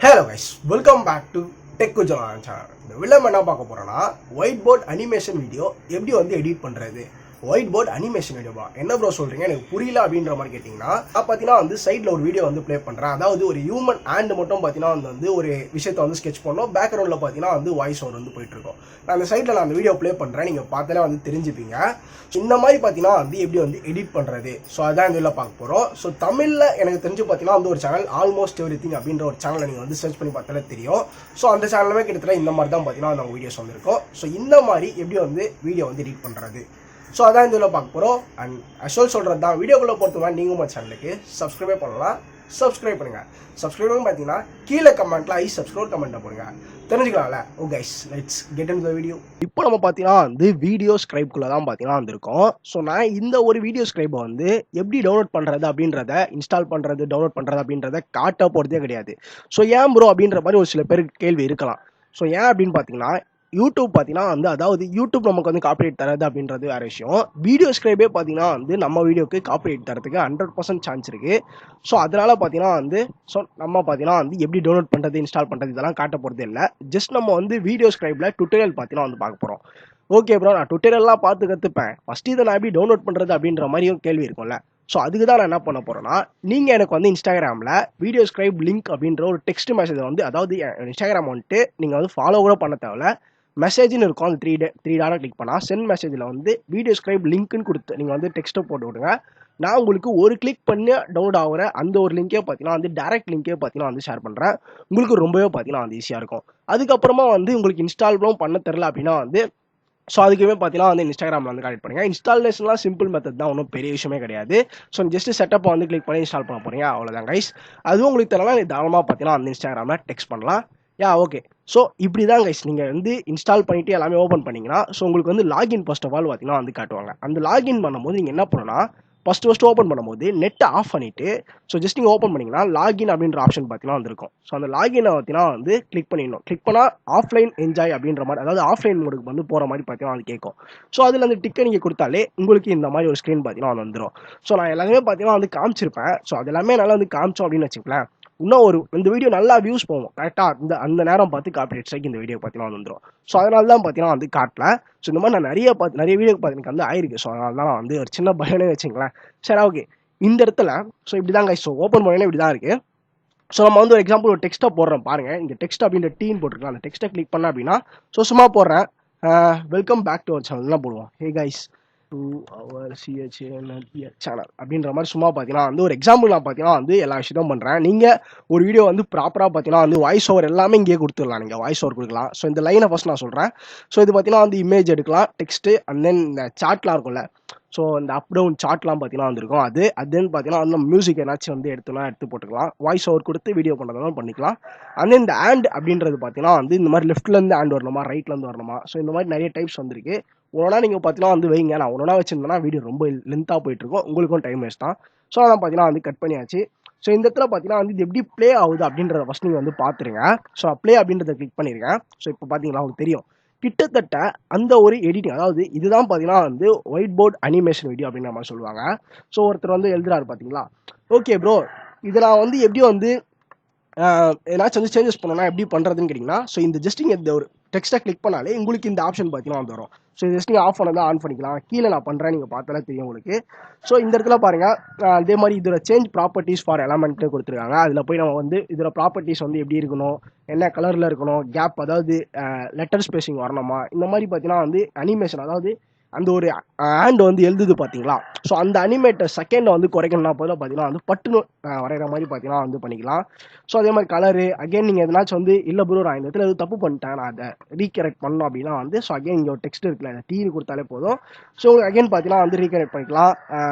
Hello guys, welcome back to Tech Jana channel. இந்த வீடியோல என்ன பார்க்க போறோம்னா whiteboard animation வீடியோ எப்படி வந்து எடிட் பண்றது. whiteboard animation வீடியோவா என்ன ப்ரோ சொல்றீங்க எனக்கு புரியல அப்படின்ற மாதிரி கேட்டிங்கன்னா நான் பாத்தீனா வந்து சைடுல ஒரு வீடியோ வந்து ப்ளே பண்றேன். அதாவது ஒரு ஹியூமன் ஹேண்ட் மட்டும் பாத்தீனா வந்து ஒரு விஷயத்தை வந்து ஸ்கெட்ச் பண்ணோம். பேக்ரவுண்ட்ல பாத்தீனா வந்து வாய்ஸ் ஓவர் வந்து போயிட்டு இருக்கும். நான் அந்த சைடுல நான் அந்த வீடியோ ப்ளே பண்றேன். நீங்க பார்த்தாலே வந்து தெரிஞ்சுப்பீங்க. இந்த மாதிரி பாத்தீனா வந்து எப்படி வந்து எடிட் பண்றது. சோ அதான் இந்த வீடியோல பார்க்க போறோம். சோ தமிழ்ல எனக்கு தெரிஞ்சு பாத்தீனா வந்து ஒரு சேனல் ஆல்மோஸ்ட் எவ்ரிதிங் அப்படின்ற ஒரு சேனலை நீங்க வந்து சர்ச் பண்ணி பார்த்தாலே தெரியும். சோ அந்த சேனலுமே கிட்டத்தட்ட இந்த மாதிரி தான் பாத்தீனா அந்த வீடியோஸ் வந்திருக்கும். சோ இந்த மாதிரி எப்படி வந்து வீடியோ வந்து எடிட் பண்றது. ஸோ அதான் இந்த வீடியோவில் பார்க்க போகிறோம். அண்ட் அஷோல் சொல்கிறது தான் வீடியோக்குள்ளே பொறுத்தவரை நீங்கள் உங்கள் சேனலுக்கு சப்ஸ்கிரைபே பண்ணலாம். சப்ஸ்கிரைப் பண்ணுங்கள். சப்ஸ்கிரைப் பார்த்தீங்கன்னா கீழே கமெண்ட்டில் சப்ஸ்கிரைப் கமெண்ட்டை போடுங்க. தெரிஞ்சுக்கலாம்ல. Oh guys, let's get in the video. இப்போ நம்ம பார்த்தீங்கன்னா வந்து வீடியோ ஸ்கிரைப்குள்ளே தான் பார்த்தீங்கன்னா வந்திருக்கோம். ஸோ நான் இந்த ஒரு வீடியோ ஸ்கிரைப்பை வந்து எப்படி டவுன்லோட் பண்ணுறது அப்படின்றத இன்ஸ்டால் பண்ணுறது டவுன்லோட் பண்ணுறது அப்படின்றத காட்ட போகிறதே கிடையாது. ஸோ ஏன் ப்ரோ அப்படின்ற மாதிரி ஒரு சில பேருக்கு கேள்வி இருக்கலாம். ஸோ ஏன் அப்படின்னு பார்த்தீங்கன்னா யூடியூப் பார்த்தீங்கன்னா வந்து அதாவது யூடியூப் நமக்கு வந்து காப்பிரைட் தரது அப்படின்றது வேற விஷயம். வீடியோ ஸ்கிரைபே பார்த்தீங்கன்னா வந்து நம்ம வீடியோக்கு காப்பிரைட் தரதுக்கு 100% சான்ஸ் இருக்கு. ஸோ அதனால பார்த்தீங்கன்னா வந்து நம்ம பார்த்தீங்கன்னா வந்து எப்படி டவுன்லோட் பண்ணுறது இன்ஸ்டால் பண்ணுறது இதெல்லாம் காட்ட போகிறது இல்லை. ஜஸ்ட் நம்ம வந்து வீடியோ ஸ்கிரைபில் டுட்டோரியல் பார்த்தீங்கன்னா வந்து பார்க்க போகிறோம். ஓகே ப்ரோ, நான் டுட்டோரியல்லாம் பார்த்து கற்றுப்பேன், ஃபஸ்ட்டு இதை நான் எப்படி டவுன்லோட் பண்ணுறது அப்படின்ற மாதிரியும் கேள்வி இருக்கும்ல. ஸோ அதுக்கு தான் நான் என்ன பண்ண போகிறேன்னா, நீங்கள் எனக்கு வந்து இன்ஸ்டாகிராமில் வீடியோ ஸ்கிரைப் லிங்க் அப்படின்ற ஒரு டெக்ஸ்ட் மெசேஜ் வந்து அதாவது இன்ஸ்டாகிராம் வந்துட்டு நீங்கள் வந்து ஃபாலோ கூட பண்ண தேவையில்ல, மெசேஜ்னு இருக்கும். அந்த த்ரீ டாட்டை கிளிக் பண்ணால் சென்ட் மெசேஜில் வந்து வீடியோ ஸ்கிரைப் லிங்க்னு கொடுத்து நீங்கள் வந்து டெக்ஸ்ட்டை போட்டு விடுங்க. நான் உங்களுக்கு ஒரு கிளிக் பண்ணி டவுன்லோட் ஆகிற அந்த ஒரு லிங்கே பார்த்தீங்கன்னா வந்து டேரக்ட் லிங்கே பார்த்தீங்கன்னா வந்து ஷேர் பண்ணுறேன். உங்களுக்கு ரொம்பவே பார்த்தீங்கன்னா வந்து ஈஸியாக இருக்கும். அதுக்கப்புறமா வந்து உங்களுக்கு இன்ஸ்டால்லும் பண்ண தெரில அப்படின்னா வந்து ஸோ அதுக்குமே பார்த்தீங்கன்னா வந்து இன்ஸ்டாகிராமில் வந்து கனெக்ட் பண்ணுங்கள். இன்ஸ்டாலேஷன்லாம் சிம்பிள் மெத்தட் தான், ஒன்றும் பெரிய விஷயமே கிடையாது. ஸோ ஜஸ்ட் செட்டப்பை வந்து கிளிக் பண்ணி இன்ஸ்டால் பண்ண போகிறீங்க, அவ்வளோதான் கைஸ். அதுவும் உங்களுக்கு தெரியலாம், நீ தாராளமாக பார்த்தீங்கன்னா அந்த இன்ஸ்டாகிராமில் டெக்ஸ்ட் பண்ணலாம். ஓகே. ஸோ இப்படி தான் கைஸ் நீங்கள் வந்து இன்ஸ்டால் பண்ணிவிட்டு எல்லாமே ஓப்பன் பண்ணிங்கன்னா ஸோ உங்களுக்கு வந்து லாகின் ஃபர்ஸ்ட் ஆஃப் ஆல் பார்த்தீங்கன்னா வந்து காட்டுவாங்க. அந்த லாகின் பண்ணும்போது நீங்கள் என்ன பண்ணணும்னா ஃபஸ்ட்டு ஓப்பன் பண்ணும்போது நெட்டை ஆஃப் பண்ணிவிட்டு ஸோ ஜஸ்ட் நீங்கள் ஓப்பன் பண்ணிங்கன்னா லாகின் அப்படின்ற ஆப்ஷன் பார்த்தீங்கன்னா வந்துருக்கும். ஸோ அந்த லாகினை பார்த்தீங்கன்னா வந்து கிளிக் பண்ணிடணும். கிளிக் பண்ணால் ஆஃப்லைன் என்ஜாய் அப்படின்ற மாதிரி, அதாவது ஆஃப்லைன் மோடுக்கு வந்து போகிற மாதிரி பார்த்தீங்கன்னா அது கேட்கும். ஸோ அதில் அந்த டிக்கை நீங்கள் கொடுத்தாலே உங்களுக்கு இந்த மாதிரி ஒரு ஸ்க்ரீன் பார்த்தீங்கன்னா வந்து வந்துடும். ஸோ நான் எல்லாமே பார்த்தீங்கன்னா வந்து காமிச்சிருப்பேன். ஸோ அது எல்லாமே நல்லா வந்து காமிச்சோம் அப்படின்னு வச்சுக்கலாம். இன்னும் இந்த வீடியோ நல்லா வியூஸ் போகும் கரெக்டாக அந்த நேரம் பார்த்து காப்பிரைட் ஸ்ட்ரைக் இந்த வீடியோ பார்த்தீங்கன்னா வந்துடும். ஸோ அதனால தான் பார்த்தீங்கன்னா வந்து காட்டல. ஸோ இந்த மாதிரி நான் நிறைய வீடியோ பார்த்து எனக்கு வந்து ஆயிருக்கு. ஸோ அதனால தான் நான் வந்து ஒரு சின்ன பயனே வச்சுங்களேன். சரி, ஓகே. இந்த இடத்துல ஸோ இப்படி தான் கைஸ். ஸோ ஓப்பன் பண்ணி இப்படி தான் இருக்குது. ஸோ நம்ம வந்து ஒரு எக்ஸாம்பிள் ஒரு டெக்ஸ்ட்டை போடுறோம் பாருங்கள். இங்கே டெக்ஸ்ட் அப்படின்ற டீன் போட்டிருக்கலாம். அந்த டெக்ஸ்ட்டை கிளிக் பண்ண அப்படின்னா ஸோ சும்மா போடுறேன், வெல்கம் பேக் டு அவர் சேனல்லாம் போடுவோம். Hey guys to our channel அப்படின்ற மாதிரி சும்மா பார்த்தீங்கன்னா வந்து ஒரு எக்ஸாம்பிள் நான் பார்த்தீங்கன்னா வந்து எல்லா விஷயத்தையும் பண்ணுறேன். நீங்கள் ஒரு வீடியோ வந்து ப்ராப்பராக பார்த்தீங்கன்னா வந்து வாய்ஸ் ஓவர் எல்லாமே இங்கேயே கொடுத்துடலாம். நீங்கள் வாய்ஸ் ஓவர் கொடுக்கலாம். ஸோ இந்த லைனை ஃபஸ்ட் நான் சொல்கிறேன். ஸோ இது பார்த்தீங்கன்னா வந்து இமேஜ் எடுக்கலாம், டெக்ஸ்ட்டு, அண்ட் தென் இந்த சார்ட்லாம் இருக்கும்ல. ஸோ இந்த அப் டவுன் சார்ட்லாம் பார்த்தீங்கன்னா வந்துருக்கும். அதுன்னு பார்த்தீங்கன்னா வந்து மியூசிக் ஏதாச்சும் வந்து எடுத்து போட்டுக்கலாம். வாய்ஸ் ஓவர் கொடுத்து வீடியோ பண்ணுறதுனாலும் பண்ணிக்கலாம். அண்ட் இந்த ஆண்ட் அப்படின்றது பார்த்தீங்கன்னா வந்து இந்த மாதிரி லெஃப்ட்லேருந்து ஆண்ட் வரணுமா, ரைட்லேருந்து வரணுமா, ஸோ இந்த மாதிரி நிறைய டைப்ஸ் வந்திருக்கு. ஒன்றா நீங்கள் பார்த்தீங்கன்னா வந்து வைங்க. நான் ஒன்றா வச்சுருந்தேன்னா வீடியோ ரொம்ப லென்த்தாக போயிட்டுருக்கும், உங்களுக்கும் டைம் வேஸ்ட் தான். ஸோ அதான் பார்த்தீங்கன்னா வந்து கட் பண்ணியாச்சு. ஸோ இந்த இடத்துல பார்த்தீங்கன்னா வந்து இது எப்படி ப்ளே ஆகுது அப்படின்றத ஃபஸ்ட் நீங்கள் வந்து பார்த்துருங்க. ஸோ ப்ளே அப்படின்றத கிளிக் பண்ணியிருக்கேன். ஸோ இப்போ பார்த்தீங்களா உங்களுக்கு தெரியும் கிட்டத்தட்ட அந்த ஒரு எடிட்டிங், அதாவது இதுதான் பார்த்தீங்கன்னா வந்து ஒயிட் போர்ட் அனிமேஷன் வீடியோ அப்படின்ற மாதிரி சொல்லுவாங்க. ஸோ ஒருத்தர் வந்து எழுதுறாரு பார்த்தீங்களா. ஓகே ப்ரோ, இதை நான் வந்து எப்படி வந்து ஏதாச்சும் வந்து சேஞ்சஸ் பண்ணணும்னா எப்படி பண்ணுறதுன்னு கேட்டிங்கன்னா ஸோ இந்த ஜஸ்ட் இந்த ஒரு டெக்ஸ்ட்டை கிளிக் பண்ணாலே உங்களுக்கு இந்த ஆப்ஷன் பார்த்தீங்கன்னா வந்து வரும். ஸோ ஜஸ்ட் நீங்கள் ஆஃப் பண்ணதான் ஆன் பண்ணிக்கலாம். கீழே நான் பண்ணுறேன், நீங்கள் பார்த்தாலே தெரியும் உங்களுக்கு. ஸோ இந்த இடத்துல பாருங்கள், அதே மாதிரி இதோட சேஞ்ச் ப்ராப்பர்ட்டிஸ் ஃபார் எலமெண்ட்டு கொடுத்துருக்காங்க. அதில் போய் நம்ம வந்து இதோட ப்ராப்பர்ட்டிஸ் வந்து எப்படி இருக்கணும், என்ன கலரில் இருக்கணும், கேப் அதாவது லெட்டர் ஸ்பேசிங் வரணுமா, இந்த மாதிரி பார்த்தீங்கன்னா வந்து அனிமேஷன், அதாவது அந்த ஒரு ஹேண்ட் வந்து எழுதுது பார்த்தீங்களா. ஸோ அந்த அனிமேட்டர் செகண்டை வந்து குறைக்கணும்னா போதில் பார்த்தீங்கன்னா வந்து பட்டுன்னு வரைகிற மாதிரி பார்த்தீங்கன்னா வந்து பண்ணிக்கலாம். ஸோ அதே மாதிரி கலரு அகைன் நீங்கள் எதனாச்சும் வந்து இல்லை ப்ரோ நான் இந்த இடத்துல எதுவும் தப்பு பண்ணிட்டேன், நான் அதை ரீகரெக்ட் பண்ணணும் அப்படின்னா வந்து ஸோ அகைன் இங்கே ஒரு டெக்ஸ்ட் இருக்குல்ல, அதை டீனு கொடுத்தாலே போதும். ஸோ உங்களுக்கு அகைன் பார்த்தீங்கன்னா வந்து ரீகரெக்ட் பண்ணிக்கலாம்.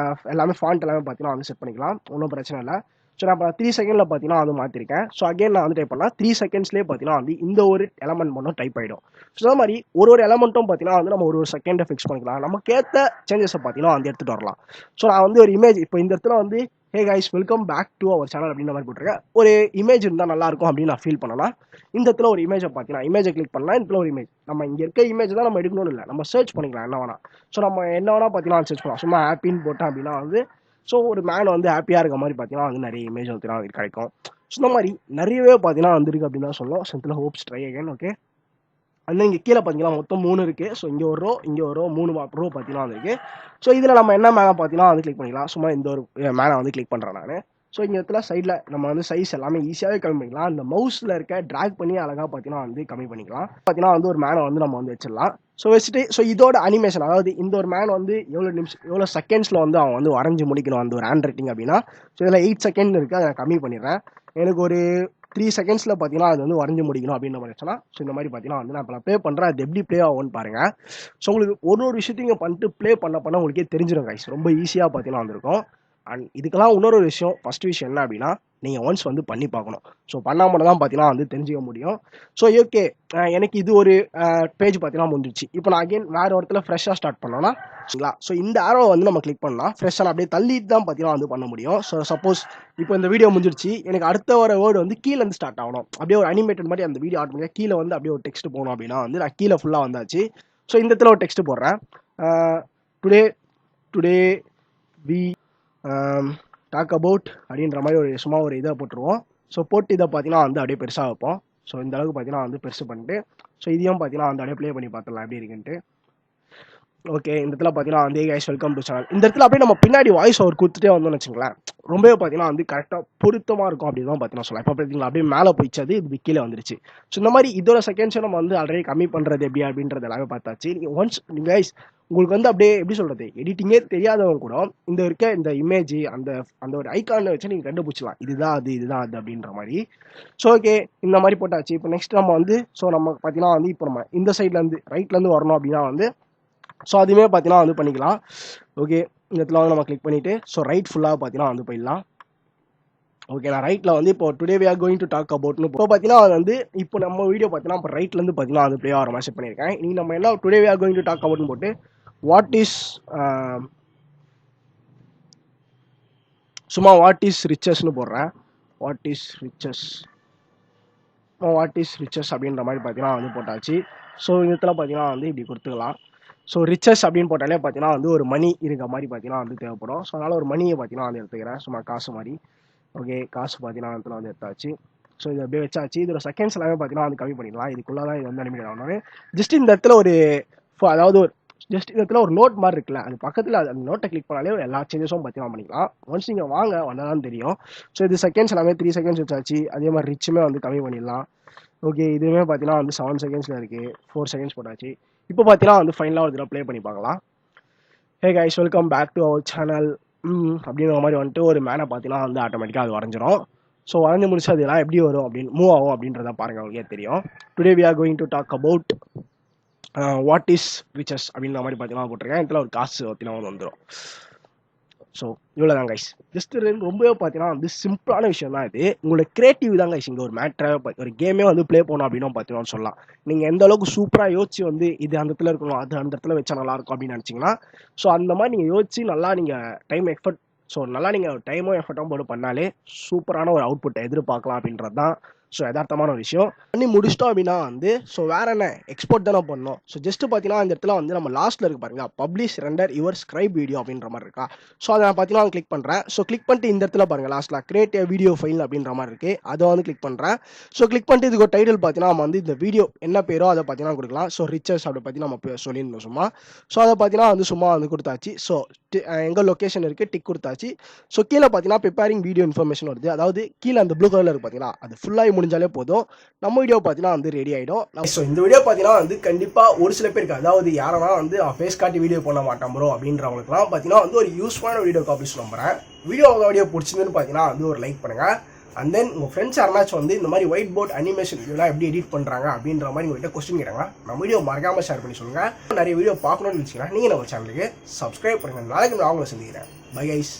எல்லாமே ஃபாண்ட் எல்லாமே பார்த்தீங்கன்னா வந்து செட் பண்ணிக்கலாம், ஒன்றும் பிரச்சனை இல்லை. ஸோ நான் இப்போ 3 செகண்டில் பார்த்தீங்கன்னா வந்து மாற்றிருக்கேன். ஸோ அகைன் நான் வந்து டைப் பண்ணலாம். 3 செகண்ட்ஸ்லேயே பார்த்தீங்கன்னா வந்து இந்த ஒரு எலமெண்ட் மட்டும் டைப் ஆகிடும். ஸோ அதே மாதிரி ஒரு எலமெண்ட்டும் பார்த்தீங்கன்னா வந்து நம்ம ஒரு செகண்டை ஃபிக்ஸ் பண்ணிக்கலாம். நமக்கு ஏற்ற சேஞ்சஸை பார்த்தீங்கன்னா வந்து எடுத்துகிட்டு வரலாம். ஸோ நான் வந்து ஒரு இமேஜ் இப்போ இந்த இடத்துல வந்து hey guys welcome back to our channel அப்படின்ற மாதிரி போட்டிருக்கேன். ஒரு இமேஜ் இருந்தால் நல்லாயிருக்கும் அப்படின்னு நான் ஃபீல் பண்ணலாம். இந்த இடத்துல ஒரு இமேஜை பார்த்தீங்கன்னா இமேஜை கிளிக் பண்ணலாம். இந்த இடத்துல ஒரு இமேஜ் நம்ம இங்கே இருக்க இமேஜ் தான் நம்ம எடுக்கணும்னு இல்லை, நம்ம சர்ச் பண்ணிக்கலாம் என்ன வேணா. ஸோ நம்ம என்ன வேணா பார்த்தீங்கன்னா சர்ச் பண்ணலாம். சும்மா ஹாப்பின்னு போட்டேன் அப்படின்னா வந்து ஸோ ஒரு மேன் வந்து ஹாப்பியாக இருக்க மாதிரி பார்த்தீங்கன்னா வந்து நிறைய இமேஜ் வந்து கிடைக்கும். ஸோ இந்த மாதிரி நிறையவே பார்த்தீங்கன்னா வந்துருக்கு அப்படின்னு தான் சொல்லலாம். ஸோ இதில் ஹோப்ஸ் ட்ரை அகைன். ஓகே, அந்த இங்கே கீழே பார்த்தீங்கன்னா மொத்தம் 3 இருக்குது. ஸோ இங்கே ஒரு ரோ, இங்கே ஒரு ரோ, 3 ரோ பார்த்தீங்கன்னா வந்துருக்கு. ஸோ இதில் நம்ம என்ன மேலே பார்த்தீங்கன்னா வந்து கிளிக் பண்ணிக்கலாம். சும்மா இந்த ஒரு மேலே வந்து கிளிக் பண்ணுறேன் நான். ஸோ இங்கே இடத்துல சைடில் நம்ம வந்து சைஸ் எல்லாமே ஈஸியாகவே கம்மி பண்ணிக்கலாம். அந்த மவுஸில் இருக்க ட்ராக் பண்ணி அழகாக பார்த்தீங்கன்னா வந்து கம்மி பண்ணிக்கலாம். பார்த்தீங்கன்னா வந்து ஒரு மேனை வந்து நம்ம வந்து வச்சிடலாம். ஸோ வச்சுட்டு ஸோ இதோட அனிமேஷன், அதாவது இந்த ஒரு மேன் வந்து எவ்வளோ செகண்ட்ஸில் வந்து அவன் வந்து வரைஞ்சி முடிக்கணும் அந்த ஒரு ஹேண்ட் ரைட்டிங் அப்படின்னா, ஸோ இதில் 8 செகண்ட் இருக்குது. அதை நான் கம்மி பண்ணிடுறேன். எனக்கு ஒரு 3 செகண்ட்ஸில் பார்த்தீங்கன்னா அது வந்து வரைஞ்சி முடிக்கணும் அப்படின்ற மாதிரி வச்சுன்னா, ஸோ இந்த மாதிரி பார்த்தீங்கன்னா வந்து நான் இப்போ ப்ளே பண்ணுறேன். அது எப்படி ப்ளே ஆகும்னு பாருங்கள். ஸோ உங்களுக்கு ஒரு விஷயத்தையும் பண்ணிட்டு ப்ளே பண்ண உங்களுக்கே தெரிஞ்சிடும் கைஸ். ரொம்ப ஈஸியாக பார்த்தீங்கன்னா வந்திருக்கும். அண்ட் இதுக்கெல்லாம் இன்னொரு விஷயம், ஃபஸ்ட் விஷயம் என்ன அப்படின்னா, நீங்கள் ஒன்ஸ் வந்து பண்ணி பார்க்கணும். ஸோ பண்ணாமல் தான் பார்த்தீங்கன்னா வந்து தெரிஞ்சிக்க முடியும். ஸோ ஓகே, எனக்கு இது ஒரு பேஜ் பார்த்தீங்கன்னா முடிஞ்சிச்சு. இப்போ நான் அகைன் வேறு இடத்துல ஃப்ரெஷ்ஷாக ஸ்டார்ட் பண்ணோன்னா சரிங்களா. ஸோ இந்த ஆரோ வந்து நம்ம கிளிக் பண்ணலாம். ஃப்ரெஷ்ஷாக அப்படியே தள்ளிட்டு தான் பார்த்தீங்கன்னா வந்து பண்ண முடியும். ஸோ சப்போஸ் இப்போ இந்த வீடியோ முடிஞ்சிருச்சு, எனக்கு அடுத்த வர வேர்டு வந்து கீழேருந்து ஸ்டார்ட் ஆகணும். அப்படியே ஒரு அனிமேட்டட் மாதிரி அந்த வீடியோ ஆட்டோமேட்டிக்காக கீழே வந்து அப்படியே ஒரு டெக்ஸ்ட் போகணும் அப்படின்னா வந்து நான் கீழே ஃபுல்லாக வந்தாச்சு. ஸோ இந்த இடத்துல ஒரு டெக்ஸ்ட் போடுறேன். டுடே வி டாக் அபவுட் அப்படின்ற மாதிரி ஒரு சும்மா ஒரு இதை போட்டுருவோம். ஸோ போட்டு இதை பார்த்தீங்கன்னா வந்து அப்படியே பெருசாக வைப்போம். ஸோ இந்த அளவுக்கு பார்த்தீங்கன்னா வந்து பெருசு பண்ணிட்டு, ஸோ இதையும் பார்த்தீங்கன்னா வந்து அப்படியே ப்ளே பண்ணி பார்த்துடலாம் எப்படி இருக்குன்ட்டு. ஓகே, இந்த இடத்துல பார்த்தீங்கன்னா வந்து கைஸ் வெல்கம் டு சேனல். இந்த இடத்துல அப்படியே நம்ம பின்னாடி வாய்ஸ் ஓவர் கொடுத்துட்டே வந்தோம்னு வச்சுங்களேன், ரொம்பவே பார்த்தீங்கன்னா வந்து கரெக்டாக பொருத்தமாக இருக்கும் அப்படின்னு தான் பார்த்தீங்கன்னா சொல்லலாம். இப்போ பார்த்தீங்களா அப்படியே மேலே போயிடுச்சு, இது கீழே வந்துருச்சு. ஸோ இந்த மாதிரி இதோட செகண்ட்ஸை நம்ம வந்து ஆல்ரெடி கம்மி பண்ணுறது எப்படி அப்படின்றது எல்லாமே பார்த்தாச்சு. நீங்கள் ஒன்ஸ் நீங்கள் கைஸ் உங்களுக்கு வந்து அப்படியே எப்படி சொல்கிறது, எடிட்டிங்கே தெரியாதவங்க கூட இந்த இருக்க இந்த இமேஜ் அந்த அந்த ஒரு ஐக்கானை வச்சு நீங்கள் கண்டுபிடிச்சலாம். இதுதான் அது அப்படின்ற மாதிரி. ஸோ ஓகே, இந்த மாதிரி போட்டாச்சு. இப்போ நெக்ஸ்ட் நம்ம வந்து ஸோ நம்ம பார்த்தீங்கன்னா வந்து இப்போ நம்ம இந்த சைட்லேருந்து ரைட்லேருந்து வரணும் அப்படின்னா வந்து ஸோ அதுவுமே பார்த்தீங்கன்னா வந்து பண்ணிக்கலாம். ஓகே, இந்த இடத்துல வந்து நம்ம கிளிக் பண்ணிவிட்டு ஸோ ரைட் ஃபுல்லாக பார்த்தீங்கன்னா வந்து போயிடலாம். ஓகே, நான் ரைட்டில் வந்து இப்போ today we are going to talk அபவுட்னு இப்போ பார்த்தீங்கன்னா அது வந்து இப்போ நம்ம வீடியோ பார்த்தீங்கன்னா இப்போ ரைட்லேருந்து பார்த்தீங்கன்னா அது ப்ளே ஆகிற மாதிரி செட் பண்ணியிருக்கேன். இனி நம்ம என்ன today we are going to talk அபவுட்னு போட்டு வாட் இஸ் சும்மா வாட் இஸ் ரிச்சஸ்ன்னு போடுறேன். வாட் இஸ் ரிச்சஸ் அப்படின்ற மாதிரி பார்த்தீங்கன்னா வந்து போட்டாச்சு. ஸோ இந்த இடத்துல பார்த்தீங்கன்னா வந்து இப்படி கொடுத்துக்கலாம். ஸோ ரிச்சஸ் அப்படின்னு போட்டாலே பார்த்தீங்கன்னா வந்து ஒரு மணி இருக்க மாதிரி பார்த்தீங்கன்னா வந்து தேவைப்படும். ஸோ அதனால் ஒரு மணியை பார்த்தீங்கன்னா வந்து எடுத்துக்கிறேன், சும்மா காசு மாதிரி. ஓகே, காசு பார்த்தீங்கன்னா இடத்துல வந்து எடுத்தாச்சு. ஸோ இதை அப்படியே வச்சாச்சு. இதோட செகண்ட்ஸ் எல்லாமே பார்த்தீங்கன்னா வந்து கம்மி பண்ணிடலாம். இதுக்குள்ளே தான் இது வந்து அனிமேட் ஆகணும். ஜஸ்ட் இந்த இடத்துல ஒரு அதாவது ஒரு ஜஸ்ட் இந்த இடத்துல ஒரு நோட் மாதிரி இருக்குல்ல, அது பக்கத்தில் அந்த நோட்டை கிளிக் பண்ணாலே எல்லா சேஞ்சஸும் பார்த்தீங்கன்னா பண்ணிக்கலாம். ஒன்ஸ் நீங்கள் வாங்க வந்தால் தான் தெரியும். ஸோ இது செகண்ட்ஸ் எல்லாமே 3 செகண்ட்ஸ் வச்சாச்சு. அதே மாதிரி ரிச்சுமே வந்து கம்மி பண்ணிடலாம். ஓகே, இதுவுமே பார்த்தீங்கன்னா வந்து 7 செகண்ட்ஸில் இருக்குது. 4 செகண்ட்ஸ் போட்டாச்சு. இப்போ பார்த்தீங்கன்னா வந்து ஃபைனலாக ஒரு தடவை ப்ளே பண்ணி பார்க்கலாம். Hey guys, welcome back to our channel அப்படிங்கிற மாதிரி வந்துட்டு ஒரு மேனை பார்த்தீங்கன்னா வந்து ஆட்டோமேட்டிக்காக அது வரைஞ்சிரும். ஸோ வரைஞ்சி முடிச்சு அதெல்லாம் எப்படி வரும் அப்படின்னு மூவ் ஆகும் அப்படின்றத பாருங்கள், உங்களுக்கே தெரியும். Today we are going to talk about what is riches அப்படின்ற மாதிரி பார்த்தீங்கன்னா போட்டிருக்கேன். இதில் ஒரு காசு பார்த்தீங்கன்னா வந்துடும். ஸோ இவ்வளோ தான் கைஸ். ஜஸ்ட் ரொம்பவே பார்த்தீங்கன்னா வந்து சிம்பிளான விஷயம் தான் இது. உங்களோட கிரியேட்டிவ் தான் கைஸ் இங்கே ஒரு மேட்ரை ஒரு கேமே வந்து ப்ளே பண்ணணும் அப்படின்னு பார்த்தீங்கன்னா சொல்லலாம். நீங்கள் எந்த அளவுக்கு சூப்பராக யோசிச்சு வந்து இது அந்த இடத்துல இருக்கணும், அது அந்த இடத்துல வச்சா நல்லாயிருக்கும் அப்படின்னு நினச்சிங்கன்னா, ஸோ அந்த மாதிரி நீங்கள் யோசிச்சு நல்லா நீங்கள் டைம் எஃபர்ட் நல்லா நீங்கள் டைமும் எஃபர்ட்டும் போட்டு பண்ணாலே சூப்பரான ஒரு அவுட்புட்டை எதிர்பார்க்கலாம் அப்படின்றது தான் ஸோ யதார்த்தமான ஒரு விஷயம். பண்ணி முடிச்சிட்டோம் அப்படின்னா வந்து ஸோ வேறு என்ன எக்ஸ்போர்ட் தானே பண்ணணும். ஸோ ஜஸ்ட்டு பார்த்தீங்கன்னா இந்த இடத்துல வந்து நம்ம லாஸ்ட்டில் இருக்கு பாருங்க, publish render your scribe video அப்படின்ற மாதிரி இருக்கா. ஸோ அதை நான் பார்த்தீங்கன்னா கிளிக் பண்ணுறேன். ஸோ கிளிக் பண்ணிட்டு இந்த இடத்துல பாருங்கள் லாஸ்ட்டில் கிரியேட் வீடியோ ஃபைல் அப்படின்ற மாதிரி இருக்குது, அதை வந்து கிளிக் பண்ணுறேன். ஸோ கிளிக் பண்ணிட்டு இதுக்கு ஒரு டைட்டில் பார்த்தீங்கன்னா நம்ம வந்து இந்த வீடியோ என்ன பேரோ அதை பார்த்தீங்கன்னா கொடுக்கலாம். ஸோ ரிச்சர்ஸ் அப்படி பார்த்தீங்கன்னா நம்ம சொல்லியிருந்தோம் சும்மா. ஸோ அதை பார்த்தீங்கன்னா வந்து சும்மா வந்து கொடுத்தாச்சு. ஸோ எங்கள் லொக்கேஷன் இருக்குது டிக் கொடுத்தாச்சு. ஸோ கீழே பார்த்தீங்கன்னா ப்ரிப்பேரிங் வீடியோ இன்ஃபர்மேஷன் வருது, அதாவது கீழே அந்த ப்ளூ கலரில் இருக்குது பார்த்தீங்கன்னா, அது ஃபுல்லாக முடிஞ்சாலே போதும், நம்ம வீடியோ பார்த்தீங்கன்னா வந்து ரெடி ஆகிடும். ஸோ இந்த வீடியோ பார்த்தீங்கன்னா வந்து கண்டிப்பாக ஒரு சில பேருக்கு, அதாவது யாரெல்லாம் வந்து ஃபேஸ் காட்டி வீடியோ பண்ண மாட்டோம் ப்ரோ அப்படின்றவங்களுக்குலாம் பார்த்தீங்கன்னா வந்து ஒரு யூஸ்ஃபுல்லான வீடியோ காப்பிஸ் நம்புறேன். வீடியோ பிடிச்சிருந்துன்னு பார்த்தீங்கன்னா வந்து ஒரு லைக் பண்ணுங்கள். அண்ட் தென் உங்கள் ஃப்ரெண்ட்ஸ் யாருனாச்சும் வந்து இந்த மாதிரி ஒயிட் போர்ட் அனிமேஷன் வீடியோலாம் எப்படி எடிட் பண்ணுறாங்க அப்படின்ற மாதிரி உங்கள்கிட்ட கொஸ்டின் கேட்டாங்க, நம்ம வீடியோ மறக்காமல் ஷேர் பண்ணி சொல்லுங்கள். நிறைய வீடியோ பார்க்கணும்னு நினச்சிங்கன்னா நீங்கள் நம்ம சேனலுக்கு சப்ஸ்கிரைப் பண்ணுங்கள். நாளைக்கு நான் அவங்கள சந்திக்கிறேன். Bye guys.